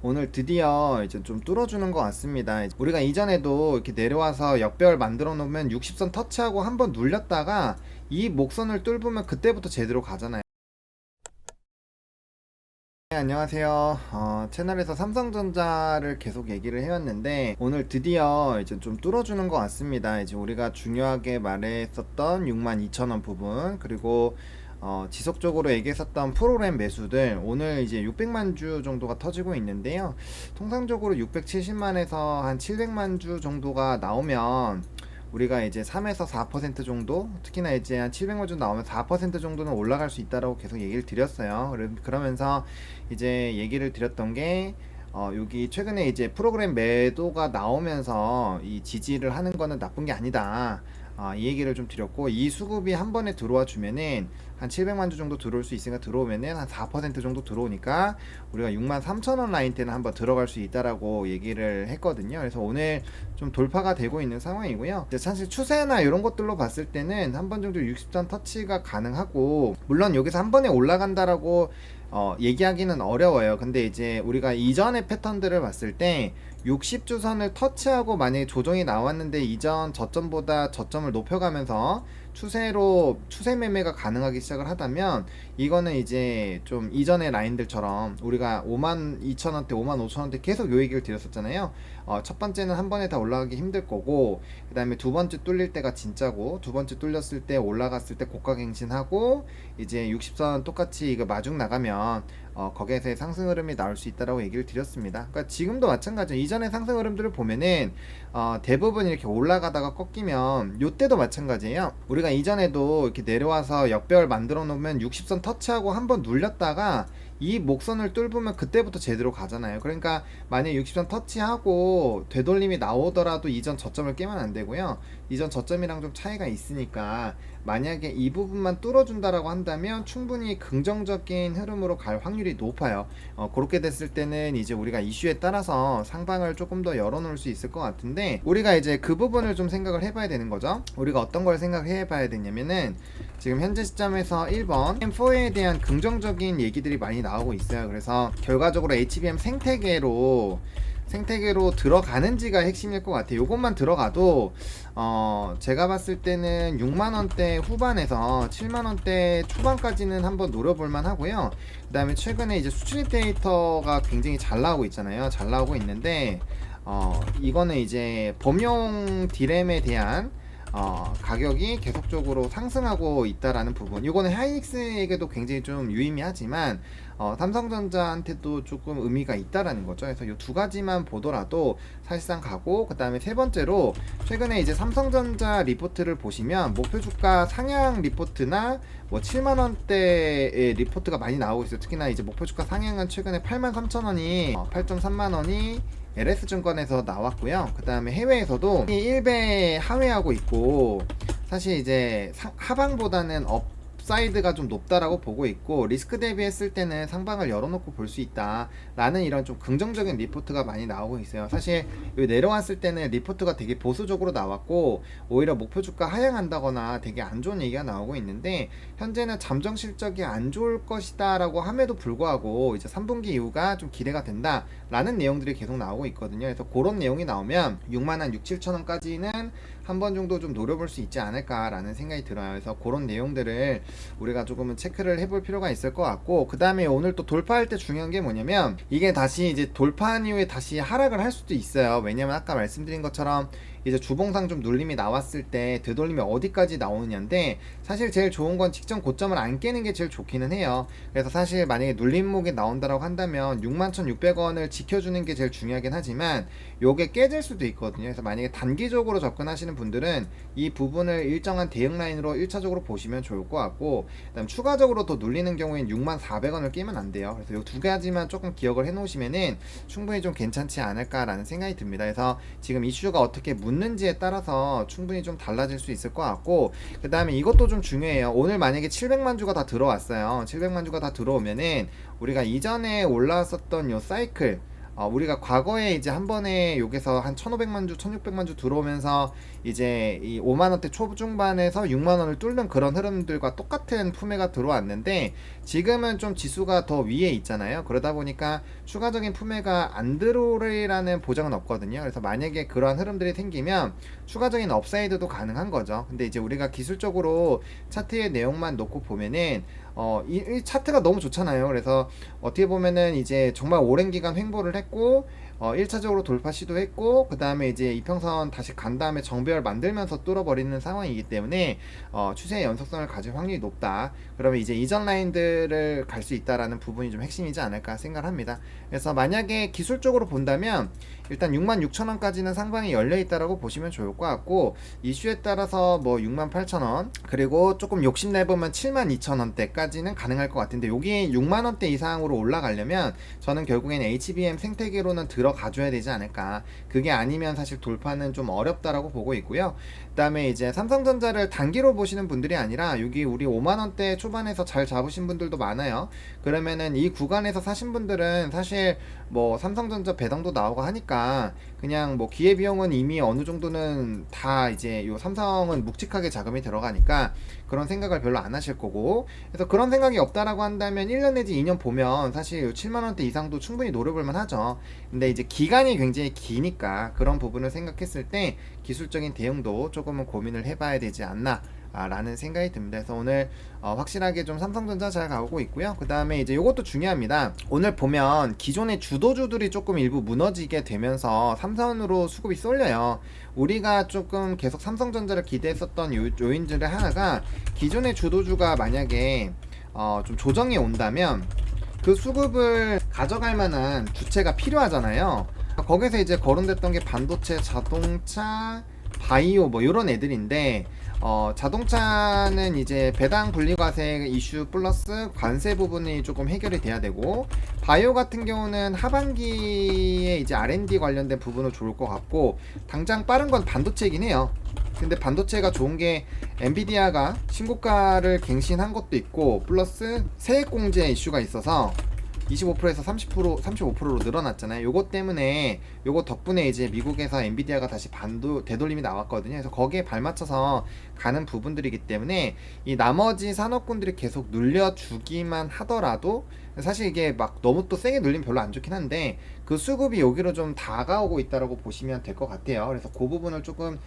오늘 드디어 이제 좀 뚫어주는 것 같습니다. 우리가 이전에도 이렇게 내려와서 역별 만들어 놓으면 60선 터치하고 한번 눌렸다가 이 목선을 뚫으면 그때부터 제대로 가잖아요. 네, 안녕하세요. 채널에서 삼성전자를 계속 얘기를 해왔는데 오늘 드디어 이제 좀 뚫어주는 것 같습니다. 이제 우리가 중요하게 말했었던 62,000원 부분, 그리고 지속적으로 얘기했었던 프로그램 매수들 오늘 이제 600만 주 정도가 터지고 있는데요. 통상적으로 670만에서 한 700만 주 정도가 나오면 우리가 이제 3에서 4% 정도, 특히나 이제 한 700만 주 나오면 4% 정도는 올라갈 수 있다라고 계속 얘기를 드렸어요. 그러면서 이제 얘기를 드렸던 게 여기 최근에 이제 프로그램 매도가 나오면서 이 지지를 하는 거는 나쁜 게 아니다. 이 얘기를 좀 드렸고, 이 수급이 한 번에 들어와 주면은 한 700만 주 정도 들어올 수 있으니까, 들어오면은 한 4% 정도 들어오니까 우리가 63,000원 라인 때는 한번 들어갈 수 있다라고 얘기를 했거든요. 그래서 오늘 좀 돌파가 되고 있는 상황이고요. 이제 사실 추세나 이런 것들로 봤을 때는 한 번 정도 60선 터치가 가능하고, 물론 여기서 한 번에 올라간다라고 얘기하기는 어려워요. 근데 이제 우리가 이전의 패턴들을 봤을 때 60주선을 터치하고 만약에 조정이 나왔는데 이전 저점보다 저점을 높여가면서 추세 매매가 가능하기 시작을 하다면, 이거는 이제 좀 이전의 라인들처럼 우리가 52,000원대 55,000원대 계속 요 얘기를 드렸었잖아요. 첫 번째는 한 번에 다 올라가기 힘들 거고, 그 다음에 두 번째 뚫릴 때가 진짜고, 두 번째 뚫렸을 때 올라갔을 때 고가갱신하고, 이제 60선 똑같이 이거 마중 나가면 거기에서의 상승 흐름이 나올 수 있다라고 얘기를 드렸습니다. 그러니까 지금도 마찬가지죠. 이전의 상승 흐름들을 보면은 대부분 이렇게 올라가다가 꺾이면, 요때도 마찬가지예요. 우리가 이전에도 이렇게 내려와서 역별 만들어 놓으면 60선 터치하고 한번 눌렸다가 이 목선을 뚫으면 그때부터 제대로 가잖아요. 그러니까 만약 60선 터치하고 되돌림이 나오더라도 이전 저점을 깨면 안 되고요. 이전 저점이랑 좀 차이가 있으니까 만약에 이 부분만 뚫어준다라고 한다면 충분히 긍정적인 흐름으로 갈 확률이 높아요. 그렇게 됐을 때는 이제 우리가 이슈에 따라서 상방을 조금 더 열어놓을 수 있을 것 같은데, 우리가 이제 그 부분을 좀 생각을 해봐야 되는 거죠. 우리가 어떤 걸 생각해봐야 되냐면은, 지금 현재 시점에서 1번 M4에 대한 긍정적인 얘기들이 많이 나오고 있어요. 그래서 결과적으로 HBM 생태계로 들어가는지가 핵심일 것 같아요. 요것만 들어가도 제가 봤을 때는 6만원대 후반에서 7만원대 초반까지는 한번 노려볼만 하고요. 그 다음에 최근에 이제 수출입 데이터가 굉장히 잘 나오고 있잖아요. 잘 나오고 있는데 이거는 이제 범용 디램에 대한 가격이 계속적으로 상승하고 있다라는 부분, 이거는 하이닉스에게도 굉장히 좀 유의미하지만 삼성전자한테도 조금 의미가 있다라는 거죠. 그래서 이 두 가지만 보더라도 사실상 가고, 그 다음에 세 번째로 최근에 이제 삼성전자 리포트를 보시면 목표 주가 상향 리포트나 뭐 7만원대의 리포트가 많이 나오고 있어요. 특히나 이제 목표 주가 상향은 최근에 83,000원이 8.3만원이 LS증권에서 나왔고요. 그 다음에 해외에서도 1배 하회하고 있고, 사실 이제 하방보다는 업사이드가 좀 높다라고 보고 있고, 리스크 대비했을 때는 상방을 열어놓고 볼 수 있다 라는 이런 좀 긍정적인 리포트가 많이 나오고 있어요. 사실 여기 내려왔을 때는 리포트가 되게 보수적으로 나왔고, 오히려 목표 주가 하향한다거나 되게 안 좋은 얘기가 나오고 있는데, 현재는 잠정 실적이 안 좋을 것이다 라고 함에도 불구하고 이제 3분기 이후가 좀 기대가 된다 라는 내용들이 계속 나오고 있거든요. 그래서 그런 내용이 나오면 6만 한 6, 7천원까지는 한 번 정도 좀 노려볼 수 있지 않을까 라는 생각이 들어요. 그래서 그런 내용들을 우리가 조금은 체크를 해볼 필요가 있을 것 같고, 그 다음에 오늘 또 돌파할 때 중요한 게 뭐냐면, 이게 다시 이제 돌파한 이후에 다시 하락을 할 수도 있어요. 왜냐면 아까 말씀드린 것처럼 이제 주봉상 좀 눌림이 나왔을 때 되돌림이 어디까지 나오느냐인데, 사실 제일 좋은 건 직전 고점을 안 깨는 게 제일 좋기는 해요. 그래서 사실 만약에 눌림목이 나온다라고 한다면 61,600원을 지켜주는 게 제일 중요하긴 하지만 요게 깨질 수도 있거든요. 그래서 만약에 단기적으로 접근하시는 분들은 이 부분을 일정한 대응 라인으로 1차적으로 보시면 좋을 것 같고, 그다음 추가적으로 더 눌리는 경우엔 64,000원을 깨면 안 돼요. 그래서 요 두 가지만 조금 기억을 해 놓으시면은 충분히 좀 괜찮지 않을까라는 생각이 듭니다. 그래서 지금 이슈가 어떻게 묻는지에 따라서 충분히 좀 달라질 수 있을 것 같고, 그 다음에 이것도 좀 중요해요. 오늘 만약에 700만 주가 다 들어왔어요. 700만 주가 다 들어오면은 우리가 이전에 올라왔었던 요 사이클, 우리가 과거에 이제 한 번에 여기서 한 1,500만 주, 1,600만 주 들어오면서 이제 이 5만 원대 초중반에서 6만 원을 뚫는 그런 흐름들과 똑같은 품매가 들어왔는데 지금은 좀 지수가 더 위에 있잖아요. 그러다 보니까 추가적인 품매가 안 들어오리라는 보장은 없거든요. 그래서 만약에 그러한 흐름들이 생기면 추가적인 업사이드도 가능한 거죠. 근데 이제 우리가 기술적으로 차트의 내용만 놓고 보면은 이 차트가 너무 좋잖아요. 그래서 어떻게 보면은 이제 정말 오랜 기간 횡보를 했고 1차적으로 돌파 시도했고 그 다음에 이제 이평선 다시 간 다음에 정배열 만들면서 뚫어버리는 상황이기 때문에 추세의 연속성을 가질 확률이 높다. 그러면 이제 이전 라인들을 갈 수 있다라는 부분이 좀 핵심이지 않을까 생각을 합니다. 그래서 만약에 기술적으로 본다면 일단 66,000원까지는 상방이 열려있다라고 보시면 좋을 것 같고 이슈에 따라서 뭐 68,000원 그리고 조금 욕심내보면 72,000원대까지는 가능할 것 같은데 여기 6만원대 이상으로 올라가려면 저는 결국엔 HBM 생태계로는 들어가줘야 되지 않을까. 그게 아니면 사실 돌파는 좀 어렵다라고 보고 있고요. 그 다음에 이제 삼성전자를 단기로 보시는 분들이 아니라 여기 우리 5만원대 초반에서 잘 잡으신 분들도 많아요. 그러면은 이 구간에서 사신 분들은 사실 뭐 삼성전자 배당도 나오고 하니까 그냥 뭐 기회비용은 이미 어느 정도는 다 이제 요 삼성은 묵직하게 자금이 들어가니까 그런 생각을 별로 안 하실 거고, 그래서 그런 생각이 없다라고 한다면 1년 내지 2년 보면 사실 7만원대 이상도 충분히 노려볼만 하죠. 근데 이제 기간이 굉장히 기니까 그런 부분을 생각했을 때 기술적인 대응도 조금은 고민을 해봐야 되지 않나 라는 생각이 듭니다. 그래서 오늘 확실하게 좀 삼성전자 잘 가고 있고요. 그 다음에 이제 이것도 중요합니다. 오늘 보면 기존의 주도주들이 조금 일부 무너지게 되면서 삼성으로 수급이 쏠려요. 우리가 조금 계속 삼성전자를 기대했었던 요인들의 하나가 기존의 주도주가 만약에 좀 조정이 온다면 그 수급을 가져갈 만한 주체가 필요하잖아요. 거기서 이제 거론됐던 게 반도체, 자동차, 바이오 뭐 이런 애들인데 자동차는 이제 배당 분리과세 이슈 플러스 관세 부분이 조금 해결이 돼야 되고, 바이오 같은 경우는 하반기에 이제 R&D 관련된 부분은 좋을 것 같고, 당장 빠른 건 반도체이긴 해요. 근데 반도체가 좋은 게 엔비디아가 신고가를 갱신한 것도 있고 플러스 세액공제 이슈가 있어서 25%에서 30% 35%로 늘어났잖아요. 요거 때문에 요거 덕분에 이제 미국에서 엔비디아가 다시 반도 되돌림이 나왔거든요. 그래서 거기에 발맞춰서 가는 부분들이기 때문에 이 나머지 산업군들이 계속 눌려주기만 하더라도 사실 이게 막 너무 또 세게 눌리면 별로 안 좋긴 한데 그 수급이 여기로 좀 다가오고 있다라고 보시면 될 것 같아요. 그래서 그 부분을 조금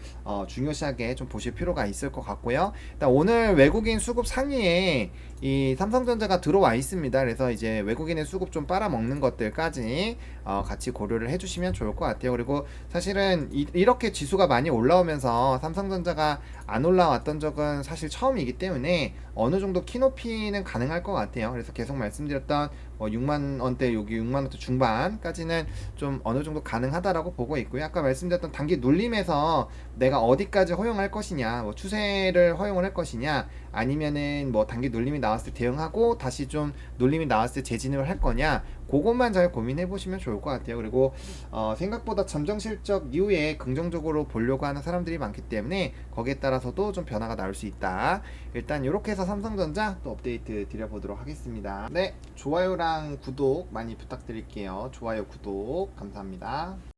중요시하게 좀 보실 필요가 있을 것 같고요. 일단 오늘 외국인 수급 상위에 이 삼성전자가 들어와 있습니다. 그래서 이제 외국인의 수급 좀 빨아먹는 것들까지 같이 고려를 해주시면 좋을 것 같아요. 그리고 사실은 이렇게 지수가 많이 올라오면서 삼성전자가 안 올라왔던 적은 사실 처음이기 때문에 어느 정도 키높이는 가능할 것 같아요. 그래서 계속 말씀드렸던 6만 원대 여기 6만 원대 중반까지는 좀 어느 정도 가능하다라고 보고 있고요. 아까 말씀드렸던 단기 눌림에서 내가 어디까지 허용할 것이냐, 뭐 추세를 허용을 할 것이냐, 아니면은 뭐 단기 눌림이 나왔을 때 대응하고 다시 좀 눌림이 나왔을 때 재진입을 할 거냐, 그것만 잘 고민해 보시면 좋을 것 같아요. 그리고 생각보다 잠정 실적 이후에 긍정적으로 보려고 하는 사람들이 많기 때문에 거기에 따라서도 좀 변화가 나올 수 있다. 일단 이렇게 해서 삼성전자 또 업데이트 드려보도록 하겠습니다. 네, 좋아요랑 구독 많이 부탁드릴게요. 좋아요, 구독 감사합니다.